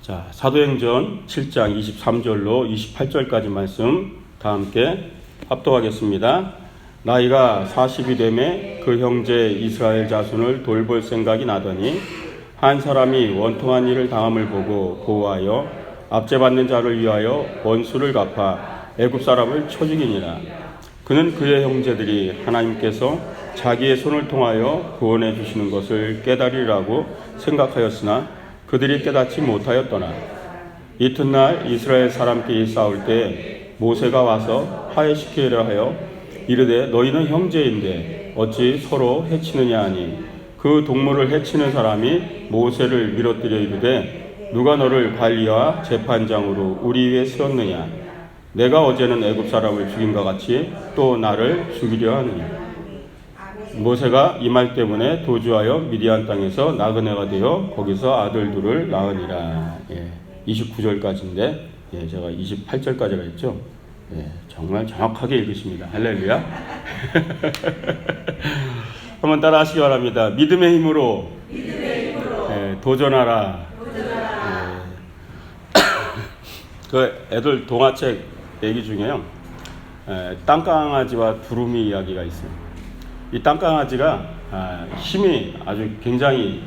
자, 사도행전 7장 23절로 28절까지 말씀 다 함께 합독하겠습니다. 나이가 40이 되매 그 형제 이스라엘 자손을 돌볼 생각이 나더니 한 사람이 원통한 일을 당함을 보고 보호하여 압제받는 자를 위하여 원수를 갚아 애굽 사람을 쳐 죽이니라. 그는 그의 형제들이 하나님께서 자기의 손을 통하여 구원해 주시는 것을 깨달으리라고 생각하였으나 그들이 깨닫지 못하였더라. 이튿날 이스라엘 사람끼리 싸울 때 모세가 와서 화해시키려 하여 이르되 너희는 형제인데 어찌 서로 해치느냐 하니 그 동물을 해치는 사람이 모세를 밀어뜨려 이르되 누가 너를 관리와 재판장으로 우리 위에 세웠느냐? 내가 어제는 애굽 사람을 죽인과 같이 또 나를 죽이려 하느냐? 모세가 이 말 때문에 도주하여 미디안 땅에서 나그네가 되어 거기서 아들 둘을 낳으니라. 29절까지인데 제가 28절까지가 했죠. 정말 정확하게 읽으십니다. 할렐루야. 한번 따라 하시기 바랍니다. 믿음의 힘으로 도전하라. 그 애들 동화책 얘기 중에요. 땅강아지와 두루미 이야기가 있어요. 이 땅강아지가 힘이 아주 굉장히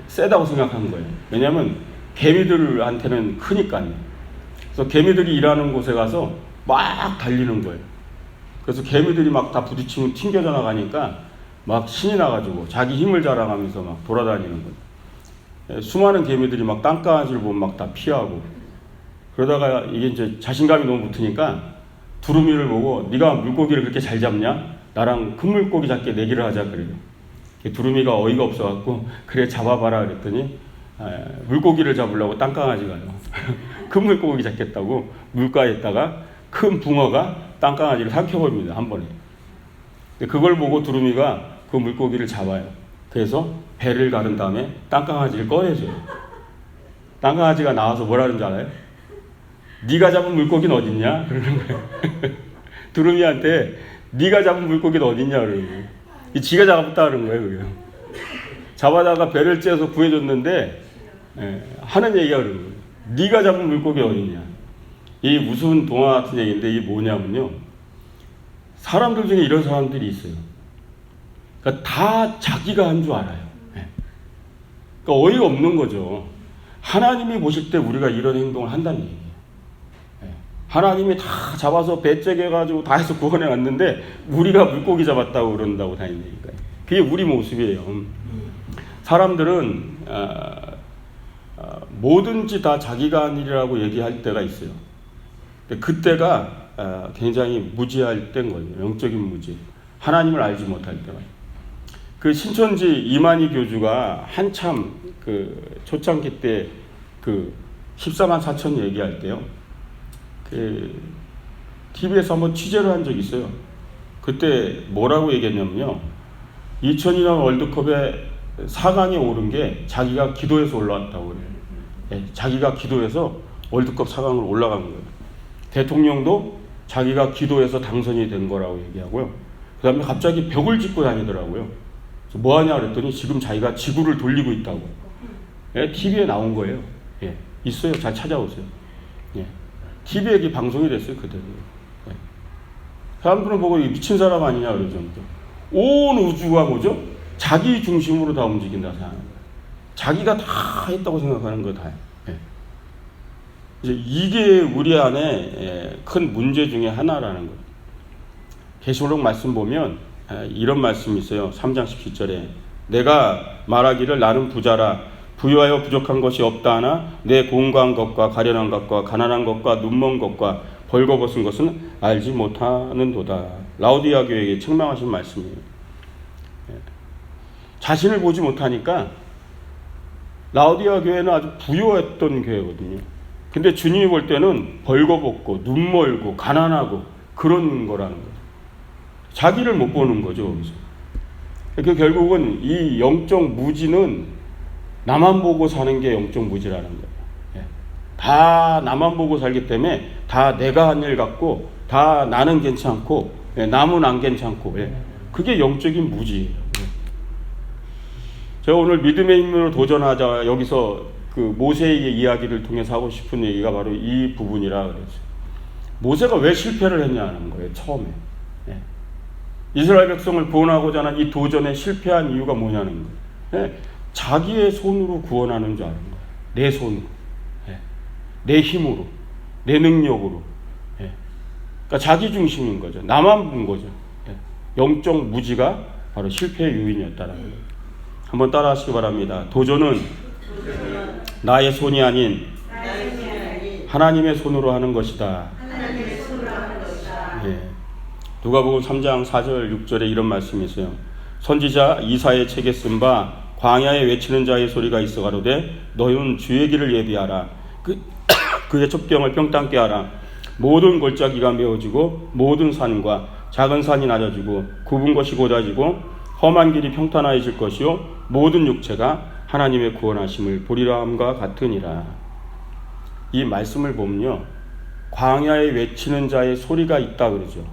세다고 생각한 거예요. 왜냐하면 개미들한테는 크니까요. 그래서 개미들이 일하는 곳에 가서 막 달리는 거예요. 그래서 개미들이 막 다 부딪히면 튕겨져 나가니까 막 신이 나가지고 자기 힘을 자랑하면서 막 돌아다니는 거예요. 수많은 개미들이 막 땅강아지를 보면 막 다 피하고 그러다가 이게 이제 자신감이 너무 붙으니까 두루미를 보고 네가 물고기를 그렇게 잘 잡냐? 나랑 큰 물고기 잡게 내기를 하자 그래요. 두루미가 어이가 없어갖고 그래 잡아봐라 그랬더니 물고기를 잡으려고 땅강아지가요. 큰 물고기 잡겠다고 물가에 있다가 큰 붕어가 땅강아지를 삼켜버립니다. 한 번에. 그걸 보고 두루미가 그 물고기를 잡아요. 그래서 배를 가른 다음에 땅강아지를 꺼내줘요. 땅강아지가 나와서 뭐라는 줄 알아요? 네가 잡은 물고기는 어딨냐? 그러는 거예요. 두루미한테 네가 잡은 물고기는 어딨냐 그러는 거예요. 지가 잡았다 그러는 거예요. 그게. 잡아다가 배를 째서 구해줬는데 하는 얘기가 그러는 거예요. 네가 잡은 물고기 어딨냐. 이 무슨 동화 같은 얘기인데 이게 뭐냐면요. 사람들 중에 이런 사람들이 있어요. 그러니까 다 자기가 한 줄 알아요. 그러니까 어이가 없는 거죠. 하나님이 보실 때 우리가 이런 행동을 한다는 얘기예요. 하나님이 다 잡아서 배째게 해가지고 다 해서 구원해 왔는데 우리가 물고기 잡았다고 그런다고 다니는 얘기니까요. 그게 우리 모습이에요. 사람들은 뭐든지 다 자기가 한 일이라고 얘기할 때가 있어요. 그때가 굉장히 무지할 때인 거예요. 영적인 무지. 하나님을 알지 못할 때가. 그 신천지 이만희 교주가 한참 그 초창기 때 그 14만 4천 얘기할 때요. TV에서 한번 취재를 한 적이 있어요. 그때 뭐라고 얘기했냐면요. 2002년 월드컵에 4강에 오른 게 자기가 기도해서 올라왔다고 그래요. 자기가 기도해서 월드컵 4강으로 올라간 거예요. 대통령도 자기가 기도해서 당선이 된 거라고 얘기하고요. 그 다음에 갑자기 벽을 짚고 다니더라고요. 뭐 하냐 그랬더니 지금 자기가 지구를 돌리고 있다고. TV에 나온 거예요. 있어요. 잘 찾아오세요. TV에 방송이 됐어요. 그대로. 사람들은 보고 미친 사람 아니냐 그러죠. 온 우주가 뭐죠? 자기 중심으로 다 움직인다 생각하는 거예요. 자기가 다 했다고 생각하는 거 다예요. 이제 이게 우리 안에 큰 문제 중에 하나라는 거예요. 계시록 말씀 보면 이런 말씀이 있어요. 3장 17절에 내가 말하기를 나는 부자라 부유하여 부족한 것이 없다 하나 내 공고한 것과 가련한 것과 가난한 것과 눈먼 것과 벌거벗은 것은 알지 못하는도다. 라오디아 교회에게 책망하신 말씀이에요. 자신을 보지 못하니까 라오디아 교회는 아주 부유했던 교회거든요. 근데 주님이 볼 때는 벌거벗고 눈멀고 가난하고 그런 거라는 거예요. 자기를 못 보는 거죠. 거기서. 그 결국은 이 영적 무지는 나만 보고 사는 게 영적 무지라는 거예요. 다 나만 보고 살기 때문에 다 내가 한 일 같고 다 나는 괜찮고 남은 안 괜찮고 그게 영적인 무지예요. 제가 오늘 믿음의 힘으로 도전하자 여기서 그 모세의 이야기를 통해서 하고 싶은 얘기가 바로 이 부분이라 그랬어요. 모세가 왜 실패를 했냐는 거예요. 처음에. 예. 이스라엘 백성을 구원하고자 하는 이 도전에 실패한 이유가 뭐냐는 거예요. 예. 자기의 손으로 구원하는 줄 아는 거예요. 내 손으로. 예. 내 힘으로. 내 능력으로. 예. 그러니까 자기 중심인 거죠. 나만 본 거죠. 예. 영적 무지가 바로 실패의 요인이었다는 거예요. 한번 따라 하시기 바랍니다. 도전은 나의 손이 아닌 하나님의 손으로 하는 것이다. 예. 누가복음 3장 4절 6절에 이런 말씀이 있어요. 선지자 이사야의 책에 쓴 바 광야에 외치는 자의 소리가 있어 가로되 너희는 주의 길을 예비하라. 그의 첩경을 평탄케 하라. 모든 골짜기가 메어지고 모든 산과 작은 산이 낮아지고 굽은 것이 곧아지고 험한 길이 평탄하여질 것이요 모든 육체가 하나님의 구원하심을 보리라 함과 같으니라. 이 말씀을 보면요, 광야에 외치는 자의 소리가 있다 그러죠.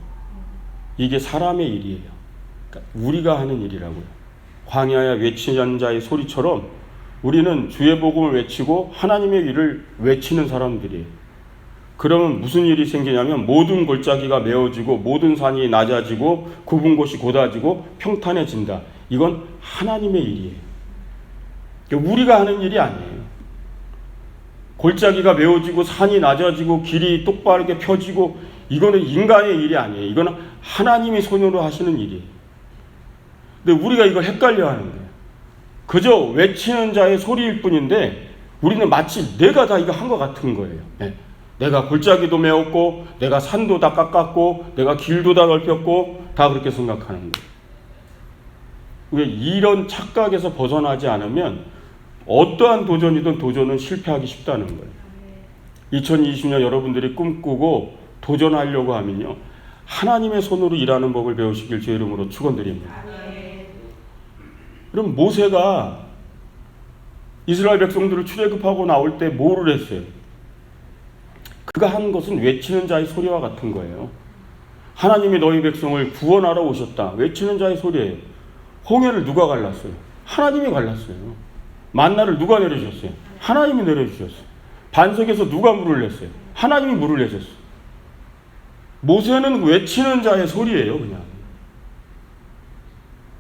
이게 사람의 일이에요. 그러니까 우리가 하는 일이라고요. 광야에 외치는 자의 소리처럼 우리는 주의 복음을 외치고 하나님의 일을 외치는 사람들이에요. 그러면 무슨 일이 생기냐면 모든 골짜기가 메어지고 모든 산이 낮아지고 굽은 곳이 곧아지고 평탄해진다. 이건 하나님의 일이에요. 우리가 하는 일이 아니에요. 골짜기가 메어지고 산이 낮아지고 길이 똑바르게 펴지고 이거는 인간의 일이 아니에요. 이거는 하나님이 손으로 하시는 일이에요. 근데 우리가 이걸 헷갈려 하는 거예요. 그저 외치는 자의 소리일 뿐인데 우리는 마치 내가 다 이거 한 것 같은 거예요. 네. 내가 골짜기도 메웠고 내가 산도 다 깎았고 내가 길도 다 넓혔고 다 그렇게 생각하는 거예요. 왜 이런 착각에서 벗어나지 않으면 어떠한 도전이든 도전은 실패하기 쉽다는 거예요. 2020년 여러분들이 꿈꾸고 도전하려고 하면요, 하나님의 손으로 일하는 법을 배우시길 제 이름으로 축원드립니다. 그럼 모세가 이스라엘 백성들을 출애굽하고 나올 때 뭐를 했어요? 그가 한 것은 외치는 자의 소리와 같은 거예요. 하나님이 너희 백성을 구원하러 오셨다. 외치는 자의 소리예요. 홍해를 누가 갈랐어요? 하나님이 갈랐어요. 만나를 누가 내려주셨어요? 하나님이 내려주셨어요. 반석에서 누가 물을 냈어요? 하나님이 물을 내셨어요. 모세는 외치는 자의 소리예요, 그냥.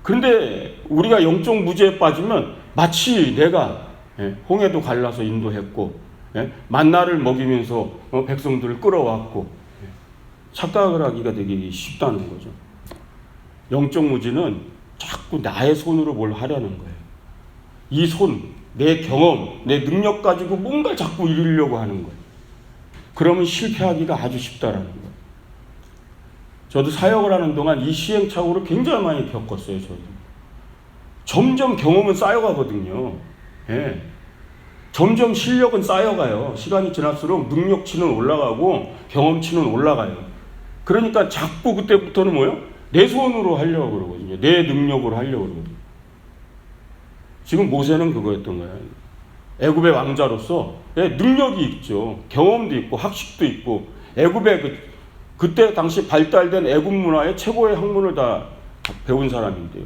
그런데 우리가 영적 무지에 빠지면 마치 내가 홍해도 갈라서 인도했고 만나를 먹이면서 백성들을 끌어왔고 착각을 하기가 되게 쉽다는 거죠. 영적 무지는 자꾸 나의 손으로 뭘 하려는 거예요. 이 손, 내 경험, 내 능력 가지고 뭔가 자꾸 이루려고 하는 거예요. 그러면 실패하기가 아주 쉽다라는 거예요. 저도 사역을 하는 동안 이 시행착오를 굉장히 많이 겪었어요. 저도. 점점 경험은 쌓여가거든요. 예. 점점 실력은 쌓여가요. 시간이 지날수록 능력치는 올라가고 경험치는 올라가요. 그러니까 자꾸 그때부터는 뭐예요? 내 손으로 하려고 그러거든요. 내 능력으로 하려고 그러거든요. 지금 모세는 그거였던 거예요. 애굽의 왕자로서 능력이 있죠. 경험도 있고 학식도 있고 애굽의 그때 당시 발달된 애굽 문화의 최고의 학문을 다 배운 사람인데요.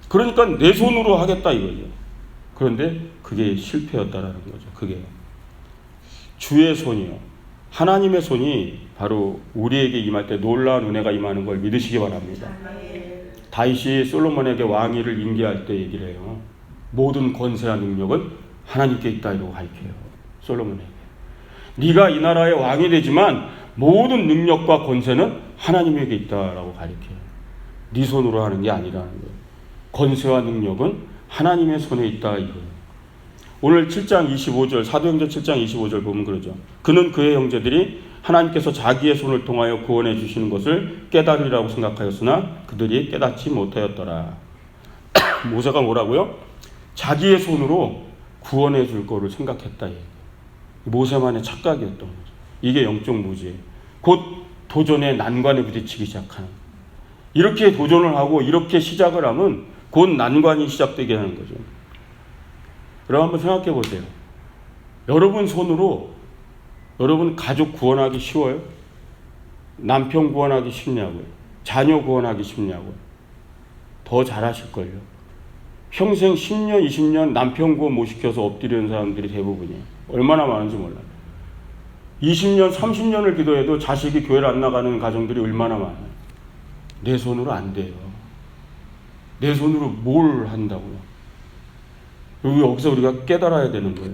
그러니까 내 손으로 하겠다 이거죠. 그런데 그게 실패였다라는 거죠. 그게 주의 손이요, 하나님의 손이 바로 우리에게 임할 때 놀라운 은혜가 임하는 걸 믿으시기 바랍니다. 다윗이 솔로몬에게 왕위를 인계할 때 얘기를 해요. 모든 권세와 능력은 하나님께 있다 이러고 가르쳐요. 솔로몬에게. 네가 이 나라의 왕이 되지만 모든 능력과 권세는 하나님에게 있다라고 가르쳐요. 네 손으로 하는 게 아니라는 거예요. 권세와 능력은 하나님의 손에 있다 이거예요. 오늘 7장 25절 사도행전 7장 25절 보면 그러죠. 그는 그의 형제들이 하나님께서 자기의 손을 통하여 구원해 주시는 것을 깨달으리라고 생각하였으나 그들이 깨닫지 못하였더라. 모세가 뭐라고요? 자기의 손으로 구원해 줄 거를 생각했다. 모세만의 착각이었던 거죠. 이게 영적 무지예요. 곧 도전의 난관에 부딪히기 시작하는. 이렇게 도전을 하고 이렇게 시작을 하면 곧 난관이 시작되게 하는 거죠. 여러분 한번 생각해 보세요. 여러분 손으로 여러분 가족 구원하기 쉬워요? 남편 구원하기 쉽냐고요? 자녀 구원하기 쉽냐고요? 더 잘하실걸요? 평생 10년, 20년 남편 구원 못 시켜서 엎드리는 사람들이 대부분이에요. 얼마나 많은지 몰라요. 20년, 30년을 기도해도 자식이 교회를 안 나가는 가정들이 얼마나 많아요. 내 손으로 안 돼요. 내 손으로 뭘 한다고요. 여기서 우리가 깨달아야 되는 거예요.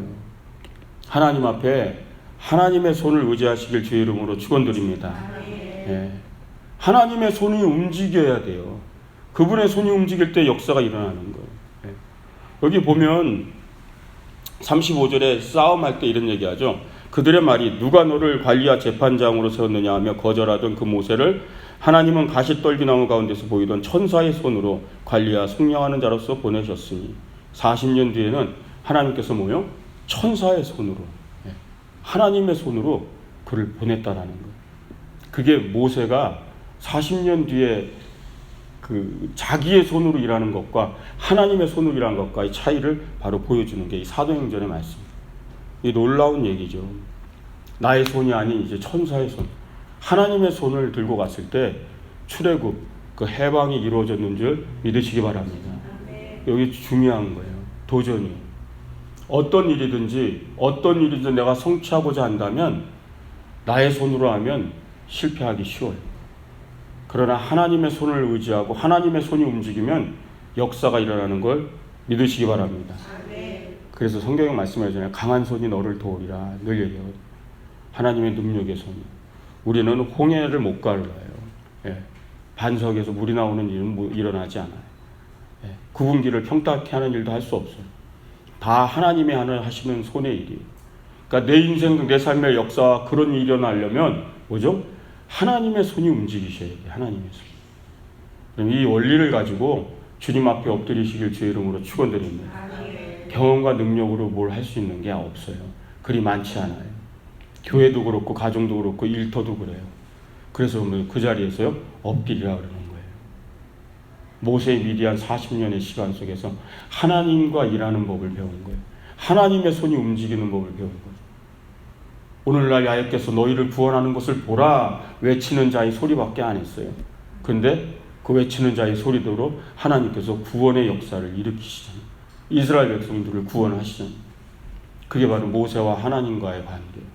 하나님 앞에 하나님의 손을 의지하시길 주의 이름으로 축원드립니다. 예. 하나님의 손이 움직여야 돼요. 그분의 손이 움직일 때 역사가 일어나는 거예요. 예. 여기 보면 35절에 싸움할 때 이런 얘기하죠. 그들의 말이 누가 너를 관리와 재판장으로 세웠느냐 하며 거절하던 그 모세를 하나님은 가시떨기나무 가운데서 보이던 천사의 손으로 관리와 승령하는 자로서 보내셨으니 40년 뒤에는 하나님께서 뭐요? 천사의 손으로, 하나님의 손으로 그를 보냈다라는 거예요. 그게 모세가 40년 뒤에 그 자기의 손으로 일하는 것과 하나님의 손으로 일하는 것과의 차이를 바로 보여주는 게 이 사도행전의 말씀입니다. 이 놀라운 얘기죠. 나의 손이 아닌 이제 천사의 손, 하나님의 손을 들고 갔을 때 출애굽, 그 해방이 이루어졌는 줄 믿으시기 바랍니다. 여기 중요한 거예요. 도전이. 어떤 일이든 내가 성취하고자 한다면 나의 손으로 하면 실패하기 쉬워요. 그러나 하나님의 손을 의지하고 하나님의 손이 움직이면 역사가 일어나는 걸 믿으시기 바랍니다. 그래서 성경에 말씀하잖아요. 강한 손이 너를 도우리라 늘 얘기하거든요. 하나님의 능력의 손이. 우리는 홍해를 못 갈라요. 예. 반석에서 물이 나오는 일은 일어나지 않아요. 예. 굽은 길을 평탄케 하는 일도 할 수 없어요. 다 하나님이 하시는 손의 일이에요. 그러니까 내 인생, 내 삶의 역사 그런 일이 일어나려면 뭐죠? 하나님의 손이 움직이셔야 돼요. 하나님의 손. 그럼 이 원리를 가지고 주님 앞에 엎드리시길 주의 이름으로 축원드립니다. 경험과 능력으로 뭘 할 수 있는 게 없어요. 그리 많지 않아요. 교회도 그렇고 가정도 그렇고 일터도 그래요. 그래서 그 자리에서요 엎드리라 그러는 거예요. 모세의 미디안 40년의 시간 속에서 하나님과 일하는 법을 배운 거예요. 하나님의 손이 움직이는 법을 배운 거죠. 오늘날 야훼께서 너희를 구원하는 것을 보라 외치는 자의 소리밖에 안 했어요. 근데 그 외치는 자의 소리대로 하나님께서 구원의 역사를 일으키시잖아요. 이스라엘 백성들을 구원하시잖아요. 그게 바로 모세와 하나님과의 관계예요.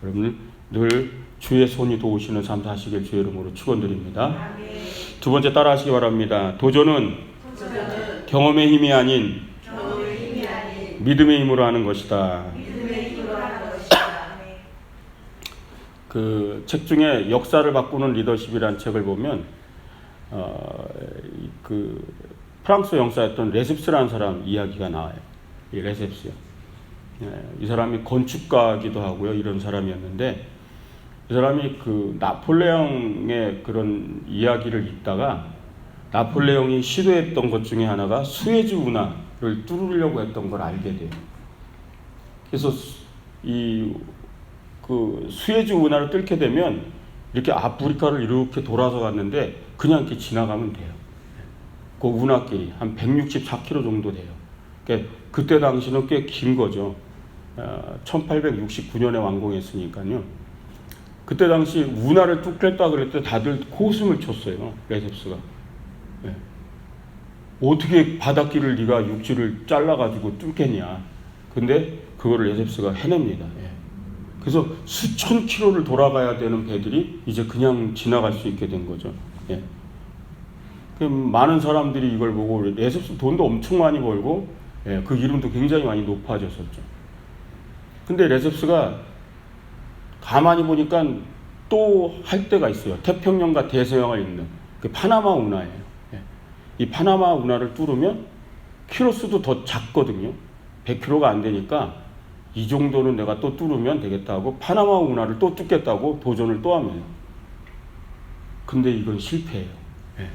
여러분 늘 주의 손이 도우시는 삶 사시길 주의 이름으로 축원드립니다. 두 번째 따라하시기 바랍니다. 도전은 경험의 힘이 아닌 믿음의 힘으로 하는 것이다. 그 책 중에 역사를 바꾸는 리더십이라는 책을 보면 그 프랑스 영사였던 레셉스라는 사람 이야기가 나와요. 이 레셉스요. 이 사람이 건축가기도 하고요. 이런 사람이었는데 이 사람이 그 나폴레옹의 그런 이야기를 읽다가 나폴레옹이 시도했던 것 중에 하나가 수에즈 운하를 뚫으려고 했던 걸 알게 돼요. 그래서 그 수에즈 운하를 뚫게 되면 이렇게 아프리카를 이렇게 돌아서 갔는데 그냥 이렇게 지나가면 돼요. 그 운하길이 한 164km 정도 돼요. 그러니까 그때 당시는 꽤 긴 거죠. 1869년에 완공했으니까요. 그때 당시 운하를 뚫겠다 그럴 때 다들 코웃음을 쳤어요. 레셉스가. 네. 어떻게 바닷길을 네가 육지를 잘라가지고 뚫겠냐. 근데 그거를 레셉스가 해냅니다. 네. 그래서 수천 킬로를 돌아가야 되는 배들이 이제 그냥 지나갈 수 있게 된 거죠. 네. 많은 사람들이 이걸 보고 레셉스 돈도 엄청 많이 벌고 예, 그 이름도 굉장히 많이 높아졌었죠. 근데 레셉스가 가만히 보니까 또 할 때가 있어요. 태평양과 대서양을 잇는 그 파나마 운하예요. 예. 이 파나마 운하를 뚫으면 키로수도 더 작거든요. 100km가 안 되니까 이 정도는 내가 또 뚫으면 되겠다 하고 파나마 운하를 또 뚫겠다고 도전을 또 하면 근데 이건 실패해요. 예.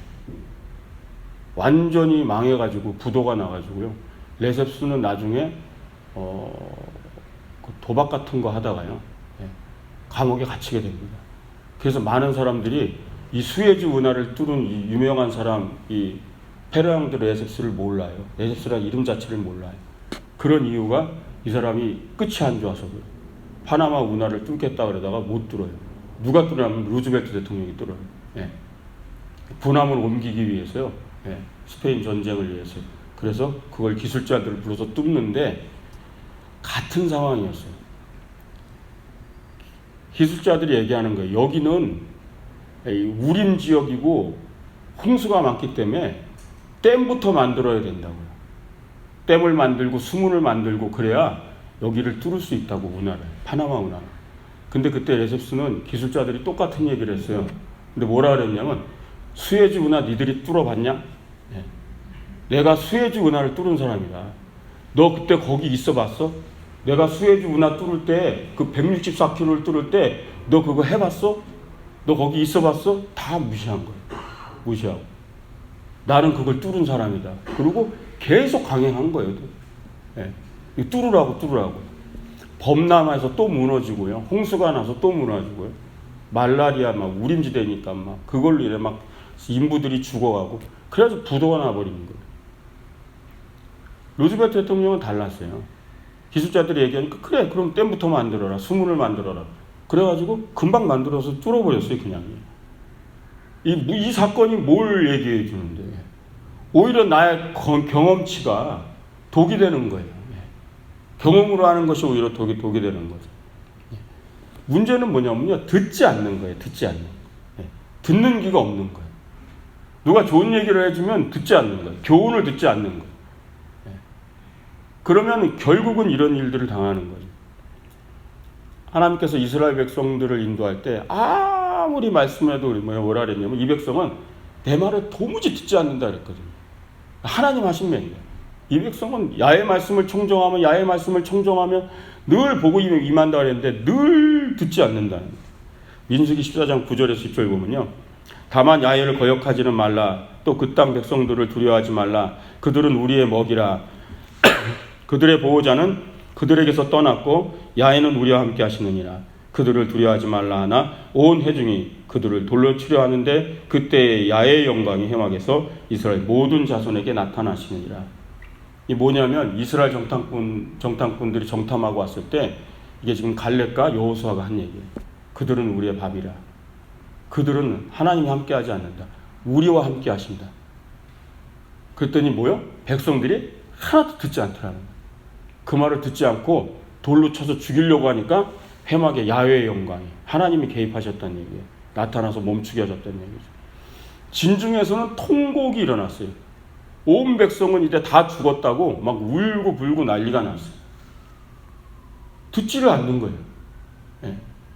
완전히 망해가지고 부도가 나가지고요. 레셉스는 나중에 도박 같은 거 하다가요. 예. 감옥에 갇히게 됩니다. 그래서 많은 사람들이 이 수에즈 운하를 뚫은 이 유명한 사람 이 페르낭드 레셉스를 몰라요. 레셉스라는 이름 자체를 몰라요. 그런 이유가 이 사람이 끝이 안 좋아서 그래요. 파나마 운하를 뚫겠다 그러다가 못 뚫어요. 누가 뚫으냐면 루즈벨트 대통령이 뚫어요. 예. 군함을 옮기기 위해서요. 예. 스페인 전쟁을 위해서 그래서 그걸 기술자들을 불러서 뚫는데 같은 상황이었어요. 기술자들이 얘기하는 거예요. 여기는 우림 지역이고 홍수가 많기 때문에 댐부터 만들어야 된다고요. 댐을 만들고 수문을 만들고 그래야 여기를 뚫을 수 있다고, 운하를, 파나마 운하. 근데 그때 레셉스는 기술자들이 똑같은 얘기를 했어요. 근데 뭐라 그랬냐면, 수에즈 운하 니들이 뚫어봤냐? 네. 내가 수에즈 운하를 뚫은 사람이다. 너 그때 거기 있어봤어? 내가 수에즈 운하 뚫을 때, 그 164km를 뚫을 때 너 그거 해봤어? 너 거기 있어봤어? 다 무시한 거예요. 무시하고. 나는 그걸 뚫은 사람이다. 그리고 계속 강행한 거예요. 네. 뚫으라고. 범람해서 또 무너지고요. 홍수가 나서 또 무너지고요. 말라리아 막 우림지대니까 막 그걸로 이래 막 인부들이 죽어가고, 그래서 부도가 나버리는 거예요. 루즈벨트 대통령은 달랐어요. 기술자들이 얘기하니까 그래, 그럼 댐부터 만들어라, 수문을 만들어라. 그래가지고 금방 만들어서 뚫어버렸어요, 그냥. 이 사건이 뭘 얘기해 주는데, 오히려 나의 경험치가 독이 되는 거예요. 경험으로 하는 것이 오히려 독이 되는 거죠. 문제는 뭐냐면요, 듣지 않는 거예요. 듣는 귀가 없는 거예요. 누가 좋은 얘기를 해주면 듣지 않는 거예요. 교훈을 듣지 않는 거예요. 그러면 결국은 이런 일들을 당하는 거죠. 하나님께서 이스라엘 백성들을 인도할 때 아무리 말씀해도 뭐라 그랬냐면, 이 백성은 내 말을 도무지 듣지 않는다 그랬거든요. 하나님 하신 명이에요. 이 백성은 야의 말씀을 청정하면 늘 보고 임한다 그랬는데 늘 듣지 않는다는 거예요. 민수기 14장 9절에서 10절 보면요, 다만 야훼를 거역하지는 말라. 또 그 땅 백성들을 두려워하지 말라. 그들은 우리의 먹이라. 그들의 보호자는 그들에게서 떠났고 야훼는 우리와 함께 하시느니라. 그들을 두려워하지 말라 하나 온 회중이 그들을 돌로 치려 하는데 그때의 야훼의 영광이 해막에서 이스라엘 모든 자손에게 나타나시느니라. 이 뭐냐면, 이스라엘 정탐꾼들이 정탐하고 왔을 때, 이게 지금 갈렙과 여호수아가 한 얘기예요. 그들은 우리의 밥이라. 그들은 하나님이 함께하지 않는다. 우리와 함께 하신다. 그랬더니 뭐요? 백성들이 하나도 듣지 않더라는 거예요. 그 말을 듣지 않고 돌로 쳐서 죽이려고 하니까 회막에 야훼의 영광이, 하나님이 개입하셨다는 얘기예요. 나타나서 멈추게 하셨다는 얘기죠. 진중에서는 통곡이 일어났어요. 온 백성은 이제 다 죽었다고 막 울고 불고 난리가 났어요. 듣지를 않는 거예요.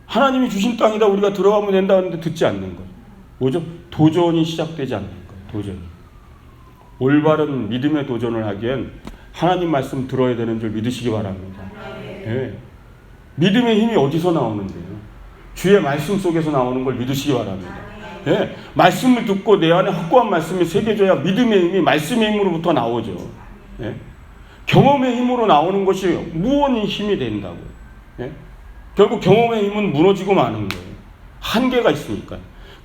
하나님이 주신 땅이다, 우리가 들어가면 된다 하는데 듣지 않는 거예요. 뭐죠? 도전이 시작되지 않는 거예요. 도전이. 올바른 믿음의 도전을 하기엔 하나님 말씀 들어야 되는 줄 믿으시기 바랍니다. 믿음의 힘이 어디서 나오는데요? 주의 말씀 속에서 나오는 걸 믿으시기 바랍니다. 말씀을 듣고 내 안에 확고한 말씀이 새겨져야 믿음의 힘이 말씀의 힘으로부터 나오죠. 경험의 힘으로 나오는 것이 무언의 힘이 된다고요. 결국 경험의 힘은 무너지고 마는 거예요. 한계가 있으니까.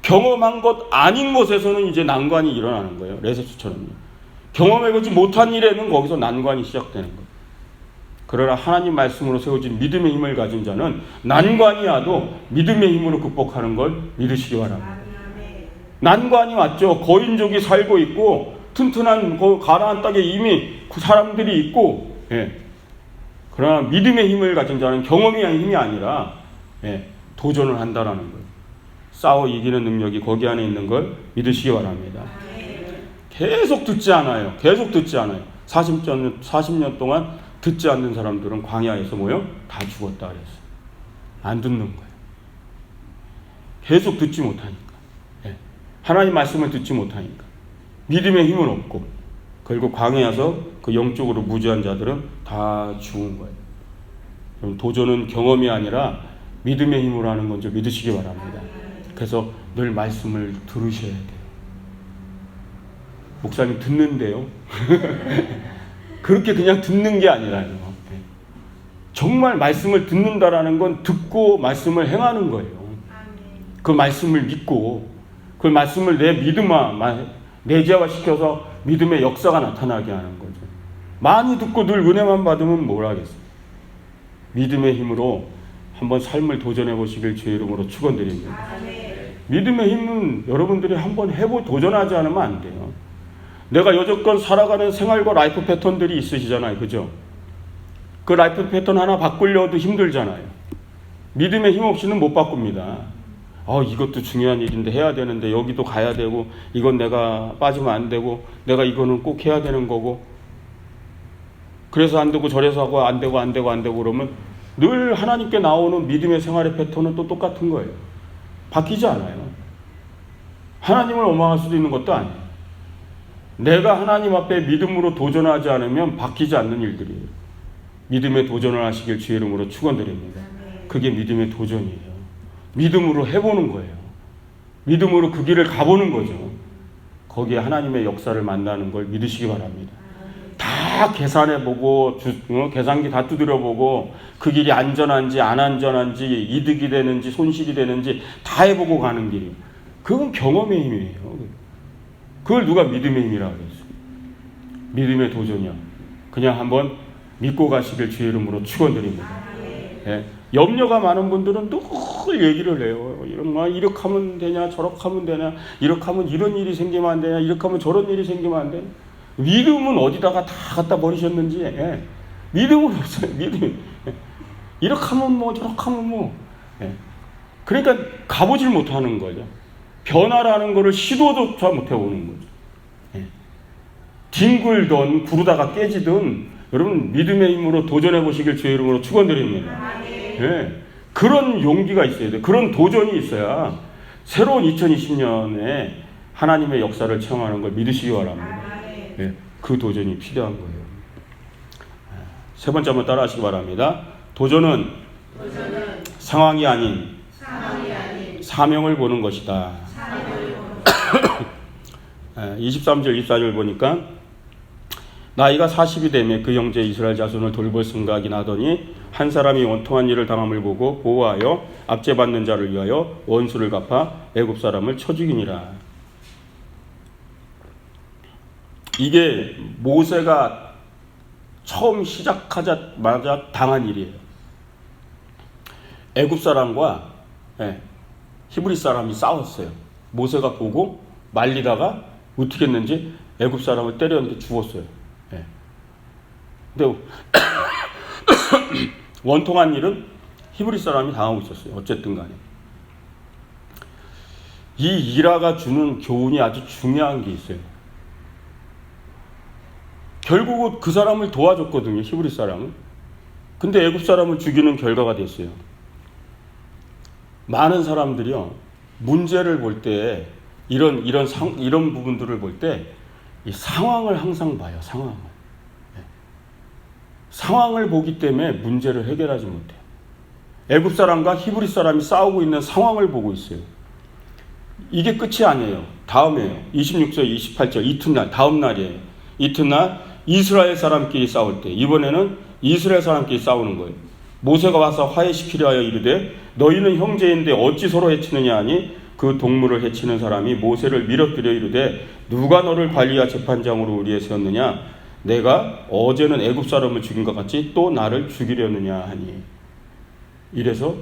경험한 것 아닌 것에서는 이제 난관이 일어나는 거예요. 레셉스처럼요. 경험해보지 못한 일에는 거기서 난관이 시작되는 거예요. 그러나 하나님 말씀으로 세워진 믿음의 힘을 가진 자는 난관이 와도 믿음의 힘으로 극복하는 걸 믿으시기 바랍니다. 난관이 왔죠. 거인족이 살고 있고 튼튼한 가나안 땅에 이미 그 사람들이 있고, 그러나 믿음의 힘을 가진 자는 경험의 힘이 아니라 도전을 한다라는 거예요. 싸워 이기는 능력이 거기 안에 있는 걸 믿으시기 바랍니다. 계속 듣지 않아요. 40년 동안 듣지 않는 사람들은 광야에서 다 죽었다 그랬어요. 안 듣는 거예요. 계속 듣지 못하니까. 하나님 말씀을 듣지 못하니까. 믿음의 힘은 없고, 결국 광야에서 그 영적으로 무지한 자들은 다 죽은 거예요. 그럼 도전은 경험이 아니라 믿음의 힘으로 하는 건 줄 믿으시기 바랍니다. 그래서 늘 말씀을 들으셔야 돼요. 목사님 듣는데요. 그렇게 그냥 듣는 게 아니라요. 정말 말씀을 듣는다라는 건 듣고 말씀을 행하는 거예요. 그 말씀을 믿고 그 말씀을 내 내재화시켜서 믿음의 역사가 나타나게 하는 거죠. 많이 듣고 늘 은혜만 받으면 뭘 하겠어요. 믿음의 힘으로 한번 삶을 도전해 보시길 주의 이름으로 축원드립니다. 믿음의 힘은 여러분들이 한번 도전하지 않으면 안 돼요. 내가 여태껏 살아가는 생활과 라이프 패턴들이 있으시잖아요. 그죠? 그 라이프 패턴 하나 바꾸려도 힘들잖아요. 믿음의 힘 없이는 못 바꿉니다. 이것도 중요한 일인데 해야 되는데 여기도 가야 되고 이건 내가 빠지면 안 되고 내가 이거는 꼭 해야 되는 거고 그래서 안 되고 저래서 하고 안 되고 그러면 늘 하나님께 나오는 믿음의 생활의 패턴은 또 똑같은 거예요. 바뀌지 않아요. 하나님을 원망할 수도 있는 것도 아니에요. 내가 하나님 앞에 믿음으로 도전하지 않으면 바뀌지 않는 일들이에요. 믿음에 도전을 하시길 주의 이름으로 축원드립니다. 그게 믿음의 도전이에요. 믿음으로 해보는 거예요. 믿음으로 그 길을 가보는 거죠. 거기에 하나님의 역사를 만나는 걸 믿으시기 바랍니다. 다 계산해보고 계산기 다 두드려보고 그 길이 안전한지 안 안전한지 이득이 되는지 손실이 되는지 다 해보고 가는 길이에요. 그건 경험의 힘이에요. 그걸 누가 믿음의 힘이라고 그랬어요. 믿음의 도전이요. 그냥 한번 믿고 가시길 주의 이름으로 축원드립니다. 예. 염려가 많은 분들은 늘 얘기를 해요. 이렇게 하면 되냐, 저렇게 하면 되냐, 이렇게 하면 이런 일이 생기면 안 되냐, 이렇게 하면 저런 일이 생기면 안 되냐. 믿음은 어디다가 다 갖다 버리셨는지. 예. 믿음은 없어요. 믿음. 예. 이렇게 하면 저렇게 하면 예. 그러니까 가보질 못하는 거죠. 변화라는 거를 시도조차 못 해보는 거죠. 예. 뒹굴던 구르다가 깨지든 여러분 믿음의 힘으로 도전해 보시길 주의 이름으로 축원드립니다. 예. 그런 용기가 있어야 돼요. 그런 도전이 있어야 새로운 2020년에 하나님의 역사를 체험하는 걸 믿으시기 바랍니다. 예. 그 도전이 필요한 거예요. 세 번째 한번 따라 하시기 바랍니다. 도전은 상황이 아닌 사명을 보는 것이다. 23절 24절 보니까 나이가 40이 되매 그 형제 이스라엘 자손을 돌볼 생각이 나더니 한 사람이 원통한 일을 당함을 보고 보호하여 압제받는 자를 위하여 원수를 갚아 애굽 사람을 쳐 죽이니라. 이게 모세가 처음 시작하자마자 당한 일이에요. 애굽 사람과 히브리 사람이 싸웠어요. 모세가 보고 말리다가 어떻게 했는지 애굽 사람을 때렸는데 죽었어요. 근데 원통한 일은 히브리 사람이 당하고 있었어요. 어쨌든 간에. 이 일화가 주는 교훈이 아주 중요한 게 있어요. 결국은 그 사람을 도와줬거든요. 히브리 사람은. 근데 애굽 사람을 죽이는 결과가 됐어요. 많은 사람들이요. 문제를 볼 때 이런 부분들을 볼 때 이 상황을 항상 봐요. 상황을 보기 때문에 문제를 해결하지 못해요. 애굽 사람과 히브리 사람이 싸우고 있는 상황을 보고 있어요. 이게 끝이 아니에요. 다음에요. 26절, 28절 이튿날, 다음 날이에요. 이튿날 이스라엘 사람끼리 싸울 때 이번에는 이스라엘 사람끼리 싸우는 거예요. 모세가 와서 화해시키려 하여 이르되 너희는 형제인데 어찌 서로 해치느냐 하니 그 동물을 해치는 사람이 모세를 밀어뜨려 이르되 누가 너를 관리와 재판장으로 우리에 세웠느냐 내가 어제는 애굽 사람을 죽인 것 같이 또 나를 죽이려느냐 하니 이래서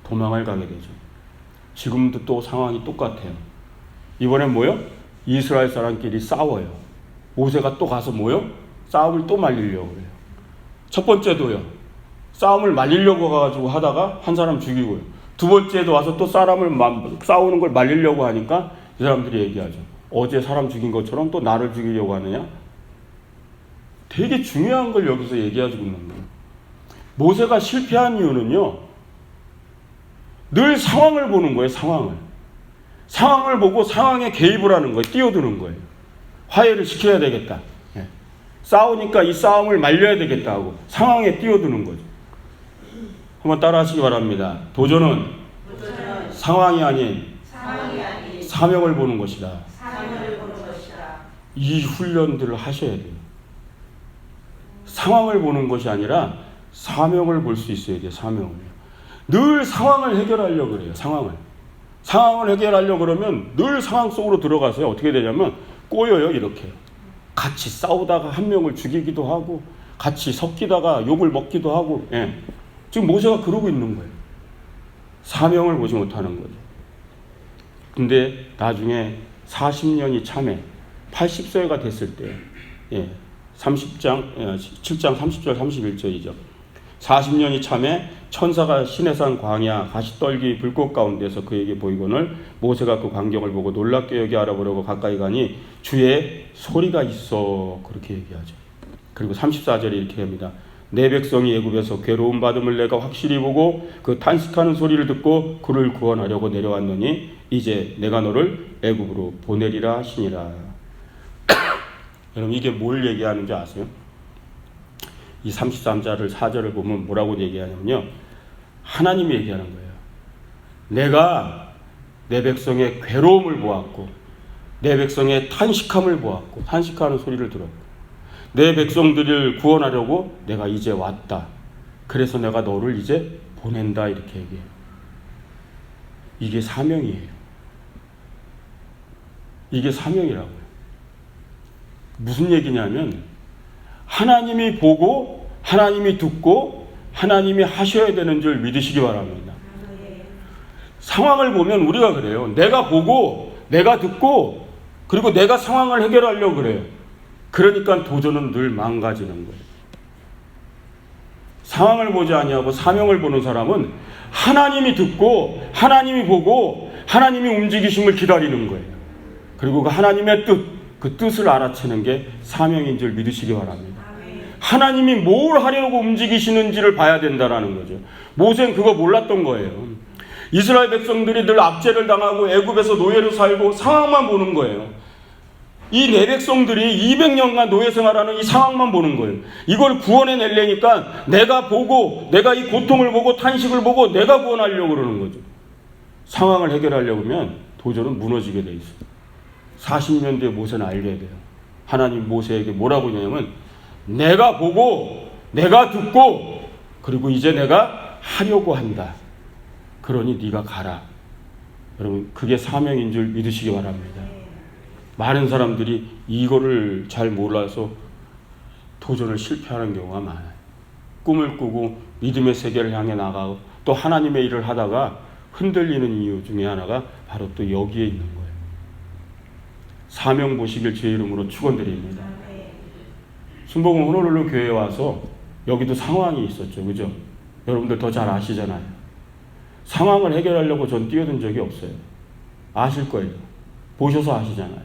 도망을 가게 되죠. 지금도 또 상황이 똑같아요. 이번엔 뭐요? 이스라엘 사람끼리 싸워요. 모세가 또 가서 뭐요? 싸움을 또 말리려고 해요. 첫 번째도요. 싸움을 말리려고 가지고 하다가 한 사람 죽이고요. 두 번째도 와서 또 싸우는 걸 말리려고 하니까 이 사람들이 얘기하죠. 어제 사람 죽인 것처럼 또 나를 죽이려고 하느냐? 되게 중요한 걸 여기서 얘기해주고 있는 거예요. 모세가 실패한 이유는요. 늘 상황을 보는 거예요. 상황을 보고 상황에 개입을 하는 거예요. 뛰어드는 거예요. 화해를 시켜야 되겠다. 싸우니까 이 싸움을 말려야 되겠다 하고 상황에 뛰어드는 거죠. 한번 따라 하시기 바랍니다. 도전은 상황이 아닌 사명을 보는 것이다. 이 훈련들을 하셔야 돼요. 상황을 보는 것이 아니라 사명을 볼 수 있어야 돼요. 사명을. 늘 상황을 해결하려고 그래요. 상황을 해결하려고 그러면 늘 상황 속으로 들어가서요. 어떻게 되냐면 꼬여요. 이렇게. 같이 싸우다가 한 명을 죽이기도 하고 같이 섞이다가 욕을 먹기도 하고 지금 모세가 그러고 있는 거예요. 사명을 보지 못하는 거죠. 근데 나중에 40년이 참에 80세가 됐을 때, 7장 30절 31절이죠. 40년이 참에 천사가 시내산 광야 가시떨기 불꽃 가운데서 그에게 보이거늘 모세가 그 광경을 보고 놀랍게 여기 알아보려고 가까이 가니 주의 소리가 있어. 그렇게 얘기하죠. 그리고 34절에 이렇게 합니다. 내 백성이 애굽에서 괴로움 받음을 내가 확실히 보고 그 탄식하는 소리를 듣고 그를 구원하려고 내려왔느니 이제 내가 너를 애굽으로 보내리라 하시니라. 여러분, 이게 뭘 얘기하는지 아세요? 이 33절을 4절을 보면 뭐라고 얘기하냐면요, 하나님이 얘기하는 거예요. 내가 내 백성의 괴로움을 보았고 내 백성의 탄식함을 보았고, 탄식하는 소리를 들었고, 내 백성들을 구원하려고 내가 이제 왔다. 그래서 내가 너를 이제 보낸다. 이렇게 얘기해요. 이게 사명이에요. 이게 사명이라고요. 무슨 얘기냐면 하나님이 보고 하나님이 듣고 하나님이 하셔야 되는 줄 믿으시기 바랍니다. 상황을 보면 우리가 그래요. 내가 보고 내가 듣고 그리고 내가 상황을 해결하려고 그래요. 그러니까 도전은 늘 망가지는 거예요. 상황을 보지 아니하고 사명을 보는 사람은 하나님이 듣고 하나님이 보고 하나님이 움직이심을 기다리는 거예요. 그리고 그 하나님의 뜻, 그 뜻을 알아채는 게 사명인 줄 믿으시기 바랍니다. 하나님이 뭘 하려고 움직이시는지를 봐야 된다라는 거죠. 모세는 그거 몰랐던 거예요. 이스라엘 백성들이 늘 압제를 당하고 애굽에서 노예로 살고 상황만 보는 거예요. 이 내 백성들이 200년간 노예 생활하는 이 상황만 보는 거예요. 이걸 구원해 내려니까 내가 보고 내가 이 고통을 보고 탄식을 보고 내가 구원하려고 그러는 거죠. 상황을 해결하려고 하면 도저는 무너지게 돼 있어요. 40년 뒤에 모세는 알게 돼요. 하나님 모세에게 뭐라고 하냐면 내가 보고 내가 듣고 그리고 이제 내가 하려고 한다. 그러니 네가 가라. 여러분, 그게 사명인 줄 믿으시기 바랍니다. 많은 사람들이 이거를 잘 몰라서 도전을 실패하는 경우가 많아요. 꿈을 꾸고 믿음의 세계를 향해 나가고 또 하나님의 일을 하다가 흔들리는 이유 중에 하나가 바로 또 여기에 있는 거예요. 사명 보시길 주의 이름으로 축원드립니다. 순복음 호놀룰루 교회에 와서 여기도 상황이 있었죠. 그죠? 여러분들 더 잘 아시잖아요. 상황을 해결하려고 전 뛰어든 적이 없어요. 아실 거예요. 보셔서 아시잖아요.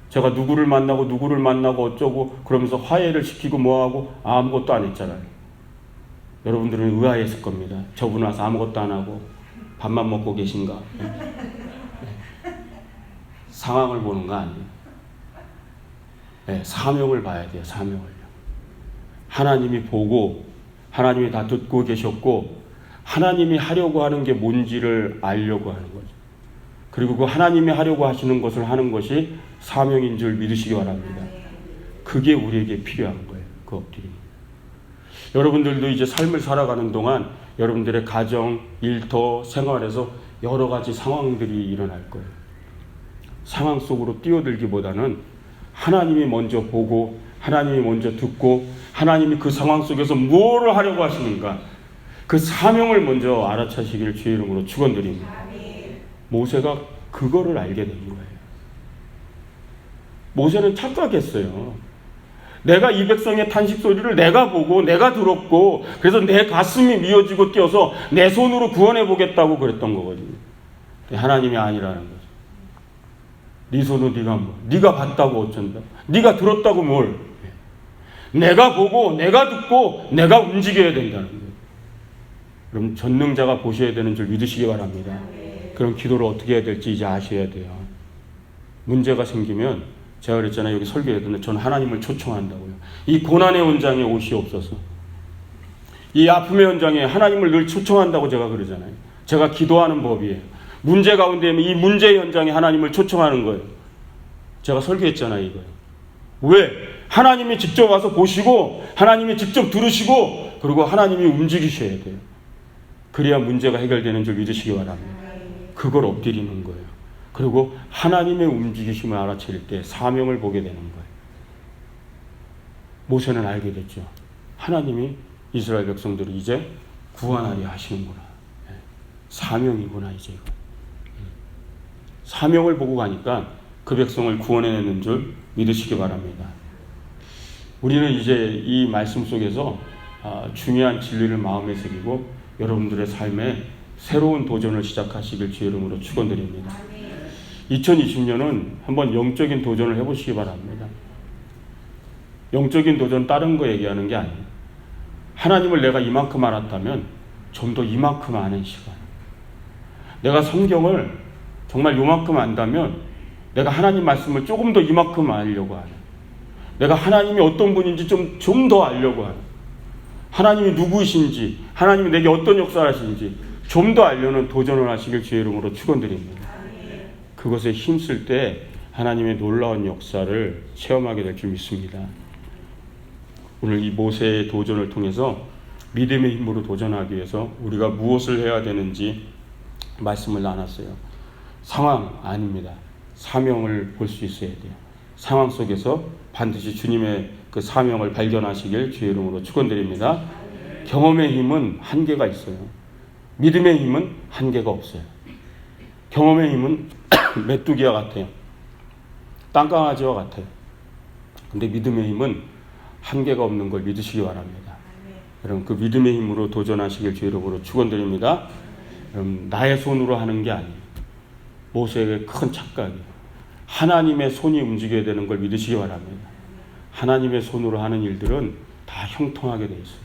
제가 누구를 만나고 어쩌고 그러면서 화해를 시키고 뭐하고 아무것도 안 했잖아요. 여러분들은 의아했을 겁니다. 저분 와서 아무것도 안 하고 밥만 먹고 계신가? 상황을 보는 거 아니에요. 사명을 봐야 돼요. 사명을요. 하나님이 보고 하나님이 다 듣고 계셨고 하나님이 하려고 하는 게 뭔지를 알려고 하는 거죠. 그리고 그 하나님이 하려고 하시는 것을 하는 것이 사명인 줄 믿으시기 바랍니다. 그게 우리에게 필요한 거예요. 그 엎드림. 여러분들도 이제 삶을 살아가는 동안 여러분들의 가정, 일터, 생활에서 여러 가지 상황들이 일어날 거예요. 상황 속으로 뛰어들기보다는 하나님이 먼저 보고 하나님이 먼저 듣고 하나님이 그 상황 속에서 무엇을 하려고 하시는가 그 사명을 먼저 알아차시기를 주의 이름으로 축원드립니다. 모세가 그거를 알게 된 거예요. 모세는 착각했어요. 내가 이 백성의 탄식 소리를 내가 보고 내가 들었고 그래서 내 가슴이 미어지고 뛰어서 내 손으로 구원해 보겠다고 그랬던 거거든요. 하나님이 아니라는 거죠. 네 손으로 네가 봤다고 어쩐다. 네가 들었다고 뭘. 내가 보고 내가 듣고 내가 움직여야 된다는 거예요. 그럼 전능자가 보셔야 되는 줄 믿으시기 바랍니다. 그럼 기도를 어떻게 해야 될지 이제 아셔야 돼요. 문제가 생기면 제가 그랬잖아요. 여기 설교했는데 저는 하나님을 초청한다고요. 이 고난의 현장에 오시옵소서. 이 아픔의 현장에 하나님을 늘 초청한다고 제가 그러잖아요. 제가 기도하는 법이에요. 문제 가운데 이 문제의 현장에 하나님을 초청하는 거예요. 제가 설교했잖아요. 이거요. 왜? 하나님이 직접 와서 보시고 하나님이 직접 들으시고 그리고 하나님이 움직이셔야 돼요. 그래야 문제가 해결되는 줄 믿으시기 바랍니다. 그걸 엎드리는 거예요. 그리고 하나님의 움직이심을 알아챌 때 사명을 보게 되는 거예요. 모세는 알게 됐죠. 하나님이 이스라엘 백성들을 이제 구원하려 하시는구나. 사명이구나 이제. 사명을 보고 가니까 그 백성을 구원해내는 줄 믿으시기 바랍니다. 우리는 이제 이 말씀 속에서 중요한 진리를 마음에 새기고 여러분들의 삶에 새로운 도전을 시작하시길 주의 이름으로 축원드립니다. 2020년은 한번 영적인 도전을 해보시기 바랍니다. 영적인 도전 다른 거 얘기하는 게 아니에요. 하나님을 내가 이만큼 알았다면 좀 더 이만큼 아는 시간. 내가 성경을 정말 요만큼 안다면 내가 하나님 말씀을 조금 더 이만큼 알려고 하는, 내가 하나님이 어떤 분인지 좀 더 알려고 하는, 하나님이 누구이신지, 하나님이 내게 어떤 역사를 하시는지 좀 더 알려는 도전을 하시길 주의 이름으로 축원드립니다. 그것에 힘쓸 때 하나님의 놀라운 역사를 체험하게 될 줄 믿습니다. 오늘 이 모세의 도전을 통해서 믿음의 힘으로 도전하기 위해서 우리가 무엇을 해야 되는지 말씀을 나눴어요. 상황 아닙니다. 사명을 볼 수 있어야 돼요. 상황 속에서 반드시 주님의 그 사명을 발견하시길 주의 이름으로 축원드립니다. 경험의 힘은 한계가 있어요. 믿음의 힘은 한계가 없어요. 경험의 힘은 메뚜기와 같아요. 땅강아지와 같아요. 근데 믿음의 힘은 한계가 없는 걸 믿으시기 바랍니다. 여러분 그 믿음의 힘으로 도전하시길 주의 이름으로 축원드립니다. 여러분 나의 손으로 하는 게 아니에요. 모세의 큰 착각이에요. 하나님의 손이 움직여야 되는 걸 믿으시기 바랍니다. 하나님의 손으로 하는 일들은 다 형통하게 돼 있어요.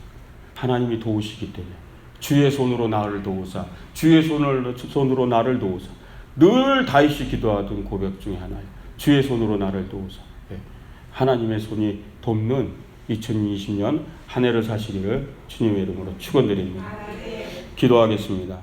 하나님이 도우시기 때문에. 주의 손으로 나를 도우사, 주의 손으로 나를 도우사. 늘 다윗이 기도하던 고백 중에 하나예요. 주의 손으로 나를 도우사. 하나님의 손이 돕는 2020년 한 해를 사시기를 주님의 이름으로 축원드립니다. 기도하겠습니다.